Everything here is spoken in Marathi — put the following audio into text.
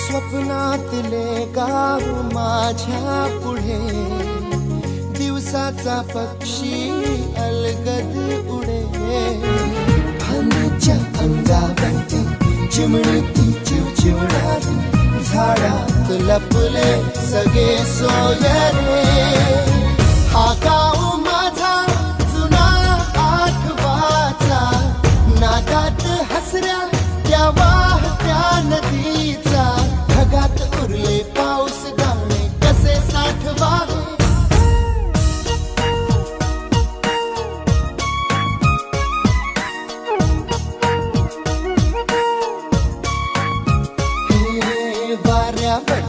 स्वप्नातले गाव माझ्या पुढे दिवसाचा पक्षी अलगद उडे फांदीच्या अंगावरती चिमणीती चिवचिवणारी झाडात लपले सगळे सोयरे हा गाव माझा जुना आठवाचा नादात हसऱ्या त्या वाहत्या नदीचा ढगात उरले पाऊस दाणे कसे साठवावे वाऱ्यावर